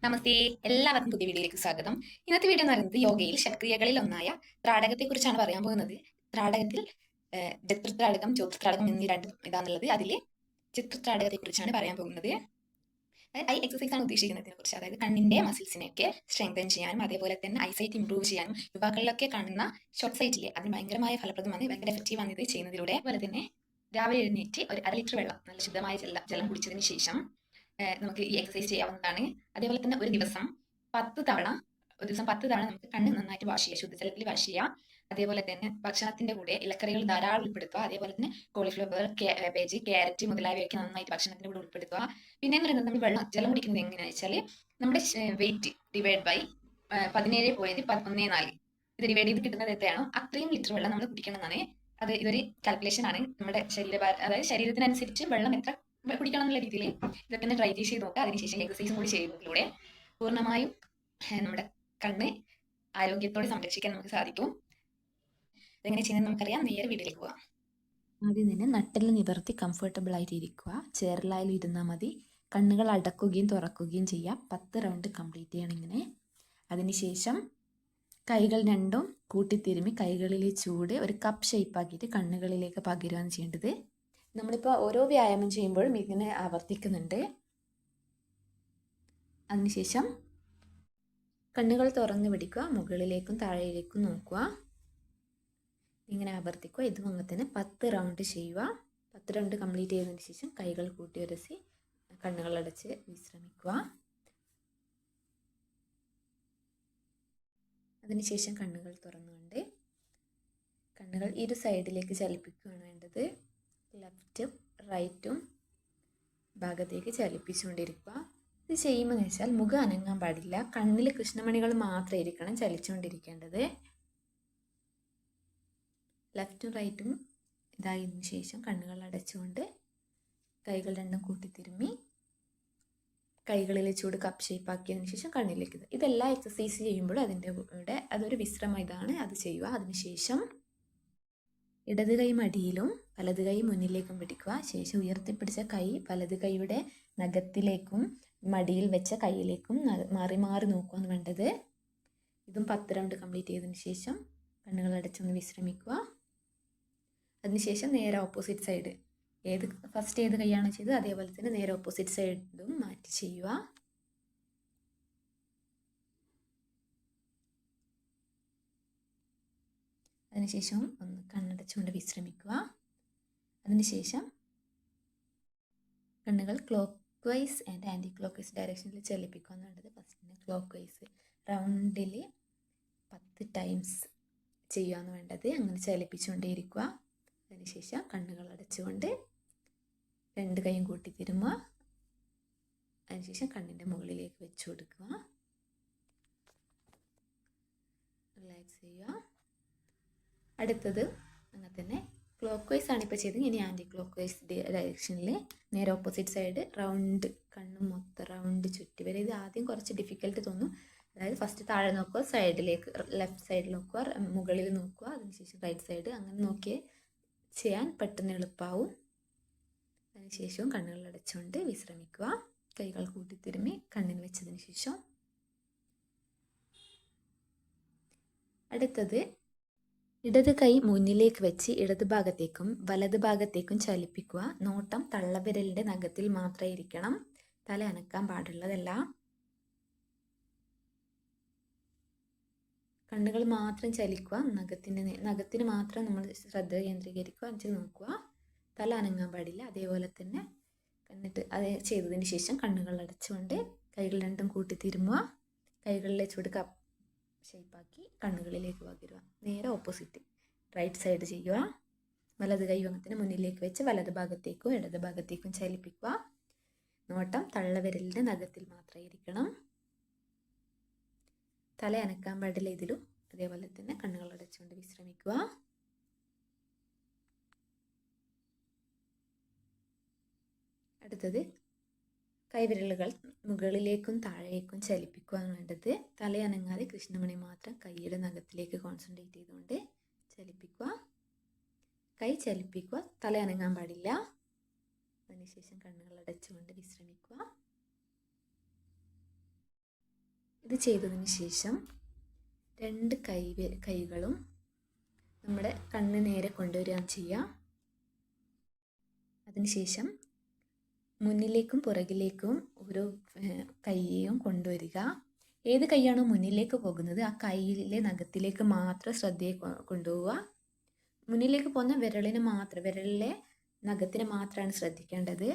നമസ്തേ, എല്ലാവർക്കും പുതിയ വീഡിയോയിലേക്ക് സ്വാഗതം. ഇന്നത്തെ വീഡിയോ എന്ന് പറയുന്നത് യോഗയിൽ ഷഡ്ക്രിയകളിൽ ഒന്നായ ത്രാടകത്തെ കുറിച്ചാണ് പറയാൻ പോകുന്നത്. ത്രാടകത്തിൽ ജത്രുത്രാടകം, ജ്യോതിർത്രാടകം എന്നീ രണ്ട് ഇതാണുള്ളത്. അതിലെ ജത്രുത്രാടകത്തെ കുറിച്ചാണ് പറയാൻ പോകുന്നത്. ഐ എക്സസൈസ് ആണ് ഉദ്ദേശിക്കുന്നതിനെ കുറിച്ച്, അതായത് കണ്ണിന്റെ മസിൽസിനെയൊക്കെ സ്ട്രെങ്തൻ ചെയ്യാനും അതേപോലെ തന്നെ ഐസൈറ്റ് ഇംപ്രൂവ് ചെയ്യാനും യുവാക്കളിലൊക്കെ കാണുന്ന ഷോർട്ട് സൈറ്റിലെ അതിന് ഭയങ്കരമായ ഫലപ്രദമാണ്, ഭയങ്കര എഫക്റ്റീവ് ആണ് ഇത് ചെയ്യുന്നതിലൂടെ. അതുപോലെ തന്നെ രാവിലെ എഴുന്നേറ്റ് ഒരു 1/2 ലിറ്റർ വെള്ളം, നല്ല ശുദ്ധമായ ജലം കുടിച്ചതിന് ശേഷം നമുക്ക് ഈ എക്സസൈസ് ചെയ്യാവുന്നതാണ്. അതേപോലെ തന്നെ ഒരു ദിവസം 10 തവണ നമുക്ക് കണ്ണ് നന്നായിട്ട് വാഷ് ചെയ്യുക, ശുദ്ധജലത്തിൽ വാഷ് ചെയ്യുക. അതേപോലെ തന്നെ ഭക്ഷണത്തിന്റെ കൂടെ ഇലക്കറികൾ ധാരാളം ഉൾപ്പെടുത്തുക. അതേപോലെ തന്നെ കോളിഫ്ലവർ, കാബേജ്, ക്യാരറ്റ് മുതലായവയൊക്കെ നന്നായിട്ട് ഭക്ഷണത്തിന്റെ കൂടെ ഉൾപ്പെടുത്തുക. പിന്നെ എന്ന് പറയുന്നത് നമ്മൾ ജലം കുടിക്കുന്നത് എങ്ങനെയാണെന്ന് വെച്ചാൽ നമ്മുടെ വെയിറ്റ് ഡിവൈഡ് ബൈ 17.14 ഇത് ഡിവൈഡ് ചെയ്ത് കിട്ടുന്നത് എത്രയാണോ അത്രയും ലിറ്റർ വെള്ളം നമ്മൾ കുടിക്കണം എന്നാണ്. ഇതൊരു കാൽക്കുലേഷൻ ആണ്. നമ്മുടെ അതായത് ശരീരത്തിനനുസരിച്ച് വെള്ളം എത്ര കുടിക്കണം എന്നുള്ള രീതിയിൽ ഇതൊക്കെ ഒന്ന് ട്രൈ ചെയ്ത് നോക്കുക. അതിനുശേഷം എക്സസൈസും കൂടി ചെയ്യുന്നതിലൂടെ പൂർണ്ണമായും നമ്മുടെ കണ്ണ് ആരോഗ്യത്തോടെ സംരക്ഷിക്കാൻ നമുക്ക് സാധിക്കും. ഇതെങ്ങനെ ചെയ്യുന്നത് നമുക്കറിയാം. നേരെ വീട്ടിലേക്ക് പോകാം. ആദ്യം തന്നെ നട്ടെല്ല് നിവർത്തി കംഫർട്ടബിൾ ആയിട്ട് ഇരിക്കുക. ചെയറിലായാലും ഇരുന്നാൽ മതി. കണ്ണുകൾ അടക്കുകയും തുറക്കുകയും ചെയ്യാം. 10 റൗണ്ട് കംപ്ലീറ്റ് ചെയ്യണം ഇങ്ങനെ. അതിനുശേഷം കൈകൾ രണ്ടും കൂട്ടിത്തിരുമ്മി കൈകളിലെ ചൂട് ഒരു കപ്പ് ഷേപ്പ് ആക്കിയിട്ട് കണ്ണുകളിലേക്ക് പകരുകയാണ് ചെയ്യേണ്ടത്. നമ്മളിപ്പോൾ ഓരോ വ്യായാമം ചെയ്യുമ്പോഴും ഇങ്ങനെ ആവർത്തിക്കുന്നുണ്ട്. അതിനുശേഷം കണ്ണുകൾ തുറന്നു പിടിക്കുക, മുകളിലേക്കും താഴേക്കും നോക്കുക. ഇങ്ങനെ ആവർത്തിക്കുക. ഇതും അങ്ങനെ തന്നെ 10 റൗണ്ട് ചെയ്യുക. 10 റൗണ്ട് കംപ്ലീറ്റ് ചെയ്തതിന് ശേഷം കൈകൾ കൂട്ടി ഉരസി കണ്ണുകൾ അടച്ച് വിശ്രമിക്കുക. അതിനുശേഷം കണ്ണുകൾ തുറന്നുകൊണ്ട് കണ്ണുകൾ ഇരു സൈഡിലേക്ക് ചലിപ്പിക്കുകയാണ് വേണ്ടത്. ലെഫ്റ്റും റൈറ്റും ഭാഗത്തേക്ക് ചലിപ്പിച്ചുകൊണ്ടിരിക്കുക. ഇത് ചെയ്യുമ്പോൾ എന്ന് വെച്ചാൽ മുഖം അനങ്ങാൻ പാടില്ല. കണ്ണിൽ കൃഷ്ണമണികൾ മാത്രം ഇരിക്കണം ചലിച്ചുകൊണ്ടിരിക്കേണ്ടത്. ലെഫ്റ്റും റൈറ്റും ഇതായതിനു ശേഷം കണ്ണുകൾ അടച്ചുകൊണ്ട് കൈകൾ രണ്ടും കൂട്ടിത്തിരുമ്മി കൈകളിലെ ചൂട് കപ്പ് ഷേപ്പ് ആക്കിയതിനു ശേഷം കണ്ണിലേക്ക് ഇതെല്ലാം എക്സസൈസ് ചെയ്യുമ്പോഴും അതിൻ്റെ കൂടെ അതൊരു വിശ്രമം ഇതാണ്, അത് ചെയ്യുക. അതിനുശേഷം ഇടത് കൈ മടിയിലും വലത് കൈ മുന്നിലേക്കും പിടിക്കുക. ശേഷം ഉയർത്തിപ്പിടിച്ച കൈ വലത് കൈയുടെ നഖത്തിലേക്കും മടിയിൽ വെച്ച കൈയിലേക്കും മാറി മാറി നോക്കുകയാണ് വേണ്ടത്. ഇതും 10 റൗണ്ട് കംപ്ലീറ്റ് ചെയ്തതിന് ശേഷം കണ്ണുകൾ അടച്ചൊന്ന് വിശ്രമിക്കുക. അതിനുശേഷം നേരെ ഓപ്പോസിറ്റ് സൈഡ് ഫസ്റ്റ് ഏത് കൈയാണോ ചെയ്തത് അതേപോലെ തന്നെ നേരെ ഓപ്പോസിറ്റ് സൈഡും മാറ്റി ചെയ്യുക. അതിനുശേഷം ഒന്ന് കണ്ണടച്ചുകൊണ്ട് വിശ്രമിക്കുക. അതിനുശേഷം കണ്ണുകൾ clockwise and anticlockwise ഡയറക്ഷനിൽ ചലിപ്പിക്കുക എന്നുള്ളത്. ഫസ്റ്റ് ക്ലോക്ക് വൈസ് റൗണ്ടിൽ 10 ടൈംസ് ചെയ്യുകയാണ് വേണ്ടത്. അങ്ങനെ ചലിപ്പിച്ചുകൊണ്ടേയിരിക്കുക. അതിനുശേഷം കണ്ണുകൾ അടച്ചുകൊണ്ട് 2 കൈയും കൂട്ടി തിരുമ്മുക. അതിനുശേഷം കണ്ണിൻ്റെ മുകളിലേക്ക് വെച്ചു കൊടുക്കുക. റിലാക്സ് ചെയ്യുക. അടുത്തത് അങ്ങനെ തന്നെ ക്ലോക്ക് വൈസ് ആണ് ഇപ്പോൾ ചെയ്തത്. ഇനി ആൻറ്റി ക്ലോക്ക് വൈസ് ഡയറക്ഷനിൽ നേരെ ഓപ്പോസിറ്റ് സൈഡ് റൗണ്ട് കണ്ണും മൊത്തം റൗണ്ട് ചുറ്റി വരെ. ഇത് ആദ്യം കുറച്ച് ഡിഫിക്കൽട്ട് തോന്നും. അതായത് ഫസ്റ്റ് താഴെ നോക്കുക, സൈഡിലേക്ക് ലെഫ്റ്റ് സൈഡിൽ നോക്കുക, മുകളിൽ നോക്കുക, അതിനുശേഷം റൈറ്റ് സൈഡ്, അങ്ങനെ നോക്കിയേ ചെയ്യാൻ പെട്ടെന്ന് എളുപ്പമാവും. അതിനുശേഷവും കണ്ണുകൾ അടച്ചുകൊണ്ട് വിശ്രമിക്കുക. കൈകൾ കൂട്ടിത്തിരുമ്മി കണ്ണിന് വെച്ചതിന് ശേഷം അടുത്തത് ഇടത് കൈ മുന്നിലേക്ക് വെച്ച് ഇടത് ഭാഗത്തേക്കും വലത് ഭാഗത്തേക്കും ചലിപ്പിക്കുക. നോട്ടം തള്ളവിരലിൻ്റെ നഖത്തിൽ മാത്രമേ ഇരിക്കണം, തല അനക്കാൻ പാടുള്ളതല്ല. കണ്ണുകൾ മാത്രം ചലിക്കുക. നഖത്തിന് മാത്രം നമ്മൾ ശ്രദ്ധ കേന്ദ്രീകരിക്കുക, എന്നിട്ട് നോക്കുക. തല അനങ്ങാൻ പാടില്ല. അതേപോലെ തന്നെ എന്നിട്ട് അത് ചെയ്തതിന് ശേഷം കണ്ണുകൾ അടച്ചുകൊണ്ട് കൈകൾ രണ്ടും കൂട്ടി തിരുമ്മുക. കൈകളിലെ ചൂട് കപ്പ് ഷേപ്പാക്കി കണ്ണുകളിലേക്ക് പകരുക. നേരെ ഓപ്പോസിറ്റ് റൈറ്റ് സൈഡ് ചെയ്യുക. വലത് കൈ അങ്ങനെ മുന്നിലേക്ക് വെച്ച് വലത് ഭാഗത്തേക്കും ഇടത് ഭാഗത്തേക്കും ചലിപ്പിക്കുക. നോട്ടം തള്ളവിരലിൻ്റെ നഖത്തിൽ മാത്രമേ ഇരിക്കണം, തല അനക്കാൻ പാടില്ല ഇതിലും. അതേപോലെ തന്നെ കണ്ണുകൾ അടച്ചുകൊണ്ട് വിശ്രമിക്കുക. അടുത്തത് കൈവിരലുകൾ മുകളിലേക്കും താഴേക്കും ചലിപ്പിക്കുക എന്ന് വേണ്ടത്. തല അനങ്ങാതെ കൃഷ്ണമണി മാത്രം കൈയുടെ നഖത്തിലേക്ക് കോൺസെൻട്രേറ്റ് ചെയ്തുകൊണ്ട് ചലിപ്പിക്കുക. കൈ ചലിപ്പിക്കുക, തല അനങ്ങാൻ പാടില്ല. അതിനുശേഷം കണ്ണുകൾ അടച്ചുകൊണ്ട് വിശ്രമിക്കുക. ഇത് ചെയ്തതിന് ശേഷം 2 കൈകളും നമ്മുടെ കണ്ണ് നേരെ കൊണ്ടുവരികയാണ് ചെയ്യുക. അതിനുശേഷം മുന്നിലേക്കും പുറകിലേക്കും ഓരോ കൈയെയും കൊണ്ടുവരിക. ഏത് കൈയാണോ മുന്നിലേക്ക് പോകുന്നത് ആ കൈയിലെ നഖത്തിലേക്ക് മാത്രം ശ്രദ്ധയെ കൊണ്ടുപോവുക. മുന്നിലേക്ക് പോകുന്ന വിരലിലെ നഖത്തിന് മാത്രമാണ് ശ്രദ്ധിക്കേണ്ടത്.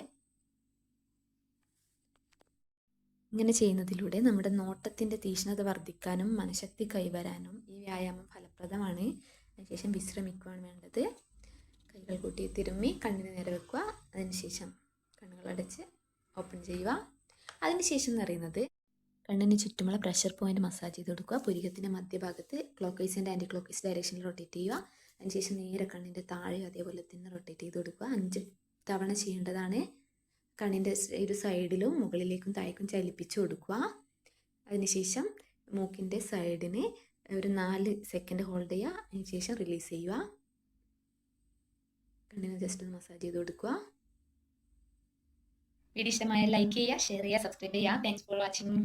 ഇങ്ങനെ ചെയ്യുന്നതിലൂടെ നമ്മുടെ നോട്ടത്തിൻ്റെ തീക്ഷ്ണത വർദ്ധിക്കാനും മനഃശക്തി കൈവരാനും ഈ വ്യായാമം ഫലപ്രദമാണ്. അതിനുശേഷം വിശ്രമിക്കുകയാണ് വേണ്ടത്. കൈകൾ കൂട്ടി തിരുമ്മി കണ്ണിന് നേരെ വെക്കുക. അതിനുശേഷം കണ്ണുകളടച്ച് ഓപ്പൺ ചെയ്യുക. അതിനുശേഷം എന്ന് പറയുന്നത് കണ്ണിന് ചുറ്റുമുള്ള പ്രഷർ പോയിന്റ് മസാജ് ചെയ്ത് കൊടുക്കുക. പുരികത്തിൻ്റെ മധ്യഭാഗത്ത് clockwise and anticlockwise ഡയറക്ഷനിൽ റൊട്ടേറ്റ് ചെയ്യുക. അതിനുശേഷം നേരെ കണ്ണിൻ്റെ താഴെ അതേപോലെ തന്നെ റൊട്ടേറ്റ് ചെയ്ത് കൊടുക്കുക. 5 തവണ ചെയ്യേണ്ടതാണ്. കണ്ണിൻ്റെ ഒരു സൈഡിലും മുകളിലേക്കും താഴേക്കും ചലിപ്പിച്ച് കൊടുക്കുക. അതിനുശേഷം മൂക്കിൻ്റെ സൈഡിന് ഒരു 4 സെക്കൻഡ് ഹോൾഡ് ചെയ്യുക. അതിനുശേഷം റിലീസ് ചെയ്യുക. കണ്ണിന് ജസ്റ്റ് ഒന്ന് മസാജ് ചെയ്ത് കൊടുക്കുക. വീഡിയോ ഇഷ്ടമായ ലൈക്ക് ചെയ്യുക, ഷെയർ ചെയ്യുക, സബ്സ്ക്രൈബ് ചെയ്യുക. Thanks for watching.